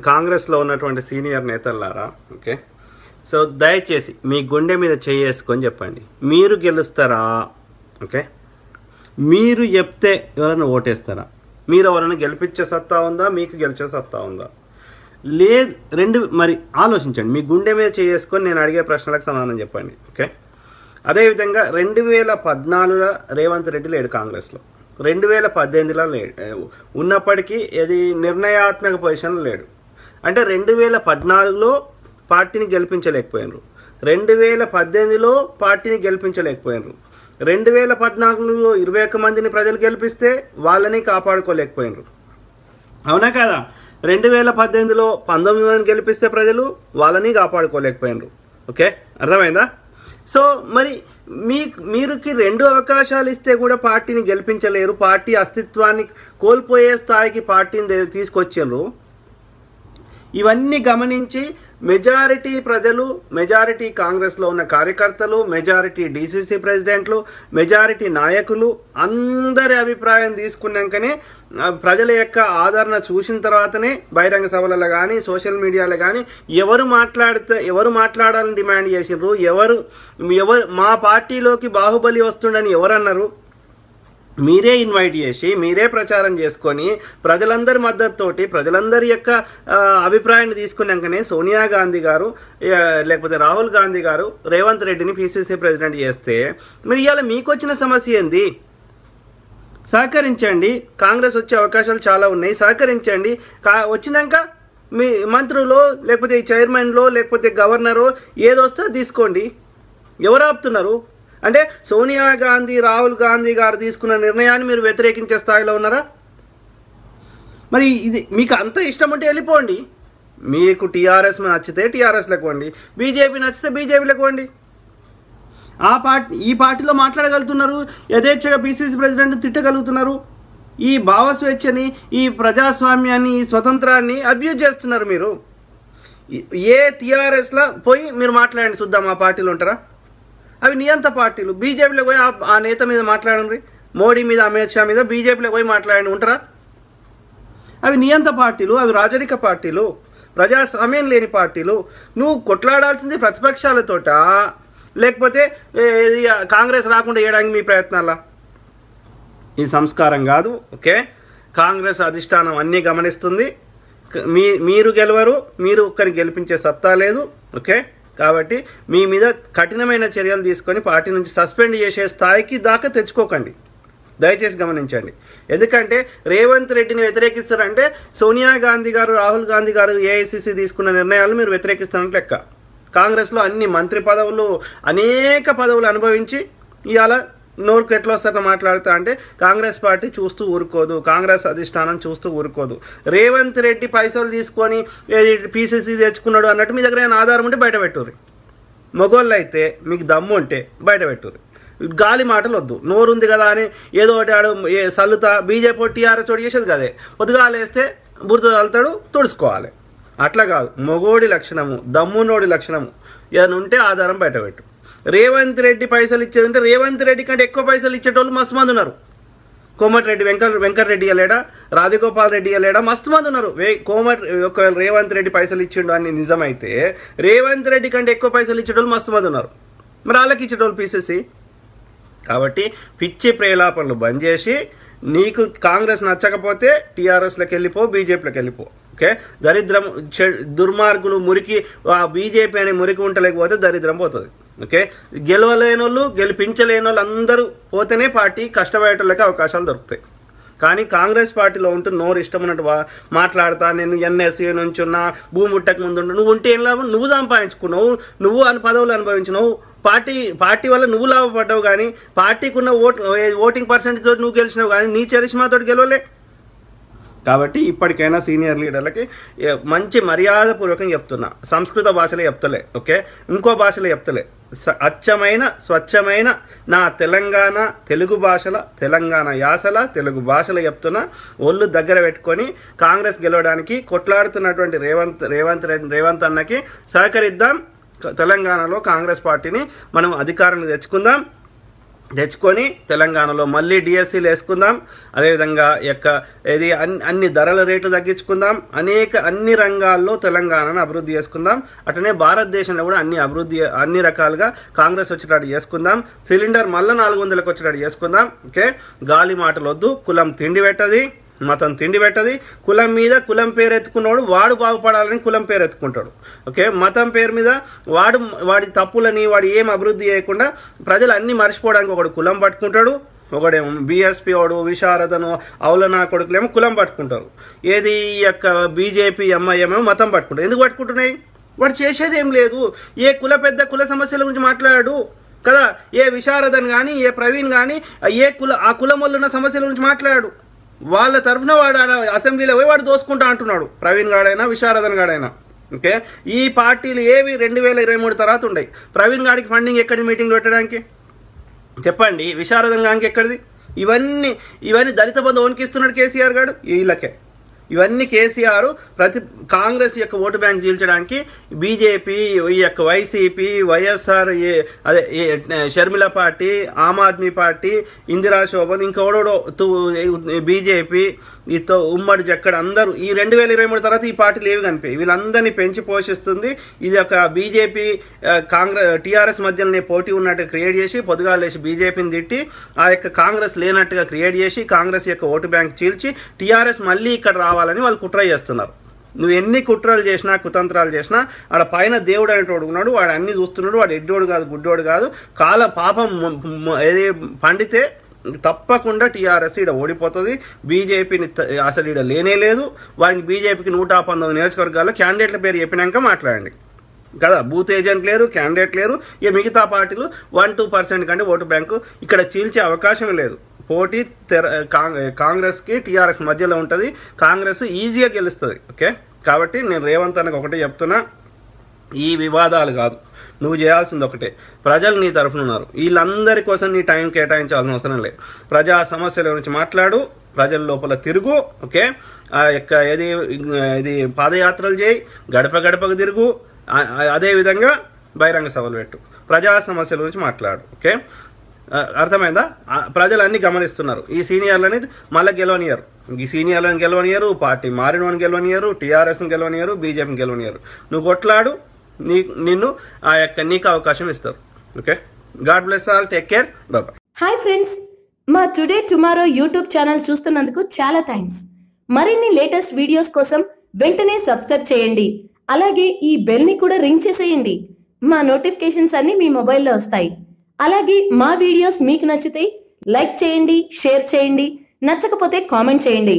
కాంగ్రెస్లో ఉన్నటువంటి senior నేతలారా, okay, so దయచేసి మీ గుండె మీద చేసుకొని చెప్పండి, మీరు గెలుస్తారా? ఓకే, మీరు చెప్తే ఎవరైనా ఓటేస్తారా? మీరు ఎవరైనా గెలిపించే సత్తా ఉందా? మీకు గెలిచే సత్తా ఉందా? లేదు. మరి ఆలోచించండి, మీ గుండె మీద చేసుకొని నేను అడిగే ప్రశ్నలకు సమాధానం చెప్పండి. ఓకే, అదేవిధంగా 2014లో రేవంత్ రెడ్డి లేడు కాంగ్రెస్లో, 2018లో లేడు, ఉన్నప్పటికీ ఇది నిర్ణయాత్మక పొజిషన్లో లేడు. అంటే 2014లో పార్టీని గెలిపించలేకపోయినారు, 2018లో పార్టీని గెలిపించలేకపోయినారు, 2014లో 21 మందిని ప్రజలు గెలిపిస్తే వాళ్ళని కాపాడుకోలేకపోయినారు. అవునా కదా? 2018లో 19 మందిని గెలిపిస్తే ప్రజలు వాళ్ళని కాపాడుకోలేకపోయినారు. ఓకే, అర్థమైందా? సో మరి మీరుకి 2 అవకాశాలు ఇస్తే కూడా పార్టీని గెలిపించలేరు, పార్టీ అస్తిత్వాన్ని కోల్పోయే స్థాయికి పార్టీని తీసుకొచ్చారు. ఇవన్నీ గమనించి మెజారిటీ ప్రజలు, మెజారిటీ కాంగ్రెస్లో ఉన్న కార్యకర్తలు, మెజారిటీ డీసీసీ ప్రెసిడెంట్లు, మెజారిటీ నాయకులు అందరి అభిప్రాయం తీసుకున్నాకనే, ప్రజల యొక్క ఆదరణ చూసిన తర్వాతనే బహిరంగ సభలలో కానీ సోషల్ మీడియాలో కానీ ఎవరు మాట్లాడాలని డిమాండ్ చేసినారు, ఎవరు మా పార్టీలోకి బాహుబలి వస్తుండని ఎవరన్నారు? మీరే ఇన్వైట్ చేసి మీరే ప్రచారం చేసుకొని ప్రజలందరి మద్దతుతోటి ప్రజలందరి యొక్క అభిప్రాయాన్ని తీసుకున్నాకనే సోనియా గాంధీ గారు లేకపోతే రాహుల్ గాంధీ గారు రేవంత్ రెడ్డిని పీసీసీ ప్రెసిడెంట్ చేస్తే మరి ఇవాళ మీకు వచ్చిన సమస్య ఏంది? సహకరించండి, కాంగ్రెస్ వచ్చే అవకాశాలు చాలా ఉన్నాయి, సహకరించండి. వచ్చినాక మీ మంత్రులు లేకపోతే చైర్మన్లో లేకపోతే గవర్నరో ఏదొస్తే తీసుకోండి. ఎవరు ఆపుతున్నారు? అంటే సోనియా గాంధీ, రాహుల్ గాంధీ గారు తీసుకున్న నిర్ణయాన్ని మీరు వ్యతిరేకించే స్థాయిలో ఉన్నారా? మరి ఇది మీకు అంత ఇష్టం ఉంటే వెళ్ళిపోండి. మీకు టీఆర్ఎస్ నచ్చితే టీఆర్ఎస్లోకి పోండి, బీజేపీ నచ్చితే బీజేపీలోకి పోండి. ఈ పార్టీలో మాట్లాడగలుగుతున్నారు, యథేచ్ఛగా పీసీసీ ప్రెసిడెంట్ తిట్టగలుగుతున్నారు. ఈ భావస్వేచ్ఛని, ఈ ప్రజాస్వామ్యాన్ని, ఈ స్వతంత్రాన్ని అబ్యూజ్ చేస్తున్నారు మీరు. ఏ టీఆర్ఎస్లో పోయి మీరు మాట్లాడండి చూద్దాం, ఆ పార్టీలో ఉంటారా? అవి నియంత పార్టీలు. బీజేపీలో పోయి ఆ నేత మీద మాట్లాడండి, మోడీ మీద, అమిత్ షా మీద బీజేపీలో పోయి మాట్లాడండి, ఉంటారా? అవి నియంత పార్టీలు, అవి రాజరిక పార్టీలు, ప్రజాస్వామ్యం లేని పార్టీలు. నువ్వు కొట్లాడాల్సింది ప్రతిపక్షాలతోట, లేకపోతే కాంగ్రెస్ రాకుండా చేయడానికి మీ ప్రయత్నాలా? ఇది సంస్కారం కాదు. ఓకే, కాంగ్రెస్ అధిష్టానం అన్నీ గమనిస్తుంది. మీరు గెలవరు, మీరు ఒక్కరిని గెలిపించే సత్తా లేదు. ఓకే, కాబట్టి మీ మీద కఠినమైన చర్యలు తీసుకొని పార్టీ నుంచి సస్పెండ్ చేసే స్థాయికి దాకా తెచ్చుకోకండి, దయచేసి గమనించండి. ఎందుకంటే రేవంత్ రెడ్డిని వ్యతిరేకిస్తారంటే సోనియా గాంధీ గారు, రాహుల్ గాంధీ గారు ఏఐసిసి తీసుకున్న నిర్ణయాలు మీరు వ్యతిరేకిస్తారంటే లెక్క. కాంగ్రెస్లో అన్ని మంత్రి పదవులు, అనేక పదవులు అనుభవించి ఇవాళ నోరుకు ఎట్లా వస్తారో మాట్లాడుతా అంటే కాంగ్రెస్ పార్టీ చూస్తూ ఊరుకోదు, కాంగ్రెస్ అధిష్టానం చూస్తూ ఊరుకోదు. రేవంత్ రెడ్డి పైసలు తీసుకొని పీసీసీ తెచ్చుకున్నాడు అన్నట్టు మీ దగ్గర ఏమైనా ఆధారం ఉంటే బయట పెట్టుర్రి. మగోళ్ళు అయితే మీకు దమ్ము ఉంటే బయట పెట్టుర్రి. గాలి మాటలు వద్దు. నోరుంది కదా అని ఏదో ఒకటి ఆడు సల్లుతా బీజేపీ టీఆర్ఎస్ ఒకటి చేసేది కదే, పొద్దుగాలేస్తే బురద తలుతాడు, తుడుచుకోవాలి. అట్లా కాదు, మొగోడి లక్షణము, దమ్మునోడి లక్షణము ఏదైనా ఉంటే ఆధారం బయట పెట్టు. రేవంత్ రెడ్డి పైసలు ఇచ్చేది ఉంటే రేవంత్ రెడ్డి కంటే ఎక్కువ పైసలు ఇచ్చేటోళ్ళు మస్తు మంది ఉన్నారు. కోమటిరెడ్డి వెంకటరెడ్డి లేడా, రాజగోపాల్ రెడ్డి లేడా, మస్తు మంది ఉన్నారు. ఒకవేళ రేవంత్ రెడ్డి పైసలు ఇచ్చిండు అని నిజమైతే రేవంత్ రెడ్డి కంటే ఎక్కువ పైసలు ఇచ్చేటోళ్ళు మస్తు మంది ఉన్నారు. మరి వాళ్ళకి ఇచ్చేటోళ్ళు పీసీసీ. కాబట్టి పిచ్చి ప్రేలాపనలు బంద్ చేసి, నీకు కాంగ్రెస్ నచ్చకపోతే టీఆర్ఎస్లోకి వెళ్ళిపో, బీజేపీలోకి వెళ్ళిపో. ఓకే, దరిద్రం, దుర్మార్గులు, మురికి, బీజేపీ అనే మురికి ఉంటలేకపోతే దరిద్రం పోతుంది. ఓకే, గెలవలేని వాళ్ళు, గెలిపించలేని వాళ్ళు అందరూ పోతేనే పార్టీ కష్టపడేటోళ్ళకి అవకాశాలు దొరుకుతాయి. కానీ కాంగ్రెస్ పార్టీలో ఉంటూ నోరు ఇష్టం ఉన్నట్టు మాట్లాడతా, నేను ఎన్ఎస్సీ నుంచి ఉన్న భూమి ముట్టక ముందు నువ్వు ఉంటే ఏం లాభం? నువ్వు సంపాదించుకున్నావు, నువ్వు పదవులు అనుభవించినావు, పార్టీ వల్ల నువ్వు లాభపడ్డావు. కానీ పార్టీకి ఉన్న ఓటింగ్ పర్సెంటేజ్ తోటి నువ్వు గెలిచినావు, కానీ నీ చరిష్మాతోటి గెలవలే. కాబట్టి ఇప్పటికైనా సీనియర్ లీడర్లకి మంచి మర్యాదపూర్వకంగా చెప్తున్నా, సంస్కృత భాషలో చెప్తలే, ఓకే, ఇంకో భాషలో చెప్తలే, అచ్చమైన స్వచ్ఛమైన నా తెలంగాణ తెలుగు భాషల, తెలంగాణ యాసల తెలుగు భాషలో చెప్తున్నా. ఒళ్ళు దగ్గర పెట్టుకొని కాంగ్రెస్ గెలవడానికి కొట్లాడుతున్నటువంటి రేవంత్ అన్నకి సహకరిద్దాం. తెలంగాణలో కాంగ్రెస్ పార్టీని మనం అధికారాన్ని తెచ్చుకుందాం. తెచ్చుకొని తెలంగాణలో మళ్ళీ డిఎస్సీలు వేసుకుందాం. అదేవిధంగా ఇది అన్ని ధరల రేట్లు తగ్గించుకుందాం. అన్ని రంగాల్లో తెలంగాణను అభివృద్ధి చేసుకుందాం. అట్లనే భారతదేశంలో కూడా అన్ని రకాలుగా కాంగ్రెస్ వచ్చేటట్టు చేసుకుందాం. సిలిండర్ మళ్ళీ 400లకు వచ్చేటట్టు చేసుకుందాం. ఓకే, గాలి మాటలు వద్దు. కులం తిండి పెట్టది, మతం తిండి పెట్టది. కులం మీద కులం పేరు ఎత్తుకున్నవాడు వాడు బాగుపడాలని కులం పేరు ఎత్తుకుంటాడు. ఓకే, మతం పేరు మీద వాడి తప్పులని వాడు ఏం అభివృద్ధి చేయకుండా ప్రజలు అన్నీ మర్చిపోవడానికి ఒకడు కులం పట్టుకుంటాడు. ఒకడేమో బీఎస్పీ వాడు విశారదను అవులనా కొడుకులేమో కులం పట్టుకుంటారు. ఏది బీజేపీ ఎంఐఎం ఏమో మతం పట్టుకుంటారు. ఎందుకు పట్టుకుంటున్నాయి? వాడు చేసేది ఏం లేదు. ఏ పెద్ద కుల సమస్యల గురించి మాట్లాడాడు కదా. ఏ విశారదన్ కానీ ఏ ప్రవీణ్ కానీ ఆ కులం వల్ల ఉన్న సమస్యల గురించి మాట్లాడాడు. వాళ్ళ తరఫున వాడు అసెంబ్లీలో పోయి వాడు దోసుకుంటా అంటున్నాడు, ప్రవీణ్ గాడైనా విశారదన్ గాడైనా. ఓకే, ఈ పార్టీలు ఏవి 2023 తర్వాత ఉన్నాయి. ప్రవీణ్ గాడికి ఫండింగ్ ఎక్కడి మీటింగ్లు పెట్టడానికి చెప్పండి? విశారదన్ గానికి ఎక్కడిది? ఇవన్నీ దళిత బంధు వణికిస్తున్నాడు కేసీఆర్ గారు. వీళ్ళకే ఇవన్నీ కేసీఆర్ కాంగ్రెస్ యొక్క ఓటు బ్యాంక్ చీల్చడానికి BJP, YCP, YSR, Sharmila party, Aam Aadmi party, Indira Shobhan, ఇంకోడో బీజేపీ, ఉమ్మడి జక్కడ అందరూ ఈ 2023 తర్వాత ఈ పార్టీలు ఏవి కనిపాయి. వీళ్ళందరినీ పెంచి పోషిస్తుంది. ఇది ఒక బీజేపీ టీఆర్ఎస్ మధ్యలోనే పోటీ ఉన్నట్టు క్రియేట్ చేసి పొద్దుగాలేసి బీజేపీని తిట్టి కాంగ్రెస్ లేనట్టుగా క్రియేట్ చేసి కాంగ్రెస్ యొక్క ఓటు బ్యాంక్ చీల్చి టీఆర్ఎస్ మళ్ళీ ఇక్కడ రావాలని వాళ్ళు కుట్ర చేస్తున్నారు. నువ్వు ఎన్ని కుట్రలు చేసినా కుతంత్రాలు చేసినా ఆడ పైన దేవుడు అనేటోడు ఉన్నాడు. వాడు అన్ని చూస్తున్నాడు. వాడు ఎడ్డోడు కాదు, గుడ్డోడు కాదు. పాపం ఏది పండితే తప్పకుండా టీఆర్ఎస్ ఇక్కడ ఓడిపోతుంది. బీజేపీని అసలు ఇక్కడ లేనే లేదు. వారికి బీజేపీకి 119 నియోజకవర్గాల్లో క్యాండిడేట్ల పేరు చెప్పినాక మాట్లాడండి కదా. బూత్ ఏజెంట్ లేరు, క్యాండిడేట్ లేరు. మిగతా పార్టీలు 1-2% కంటే ఓటు బ్యాంకు ఇక్కడ చీల్చే అవకాశం లేదు. పోటీ కాంగ్రెస్కి టీఆర్ఎస్ మధ్యలో ఉంటుంది. కాంగ్రెస్ ఈజీగా గెలుస్తుంది. ఓకే, కాబట్టి నేను రేవంత్ అన్నకు ఒకటే చెప్తున్నా, ఈ వివాదాలు కాదు, నువ్వు చేయాల్సింది ఒకటే. ప్రజలు నీ తరఫున ఉన్నారు. వీళ్ళందరి కోసం నీ టైం కేటాయించాల్సిన అవసరం లేదు. ప్రజా సమస్యల గురించి మాట్లాడు, ప్రజల లోపల తిరుగు. ఓకే, ఇది పాదయాత్రలు చేయి, గడప గడపకు తిరుగు. అదేవిధంగా బహిరంగ సభలు పెట్టు, ప్రజా సమస్యల గురించి మాట్లాడు. ఓకే, అర్థమైందా? ప్రజలు అన్ని గమనిస్తున్నారు. ఈ సీనియర్లని మళ్ళీ గెలవనియరు. ఈ సీనియర్లను గెలవనియరు, పార్టీ మారినని గెలవనియరు, టీఆర్ఎస్ని గెలవనియరు, బీజేపీని గెలవనియరు. నువ్వు కొట్లాడు, నిన్ను నీకు అవకాశం ఇస్తారు. Okay, God bless all, take care, bye. Hi friends, మా టుడే టుమారో యూట్యూబ్ ఛానల్ చూస్తున్నందుకు చాలా థ్యాంక్స్. మరిన్ని లేటెస్ట్ వీడియోస్ కోసం వెంటనే సబ్స్క్రైబ్ చేయండి. అలాగే ఈ బెల్ ని కూడా రింగ్ చేసేయండి. మా నోటిఫికేషన్స్ అన్ని మీ మొబైల్లో వస్తాయి. అలాగే మా వీడియోస్ మీకు నచ్చితే లైక్ చేయండి, షేర్ చేయండి, నచ్చకపోతే కామెంట్ చేయండి.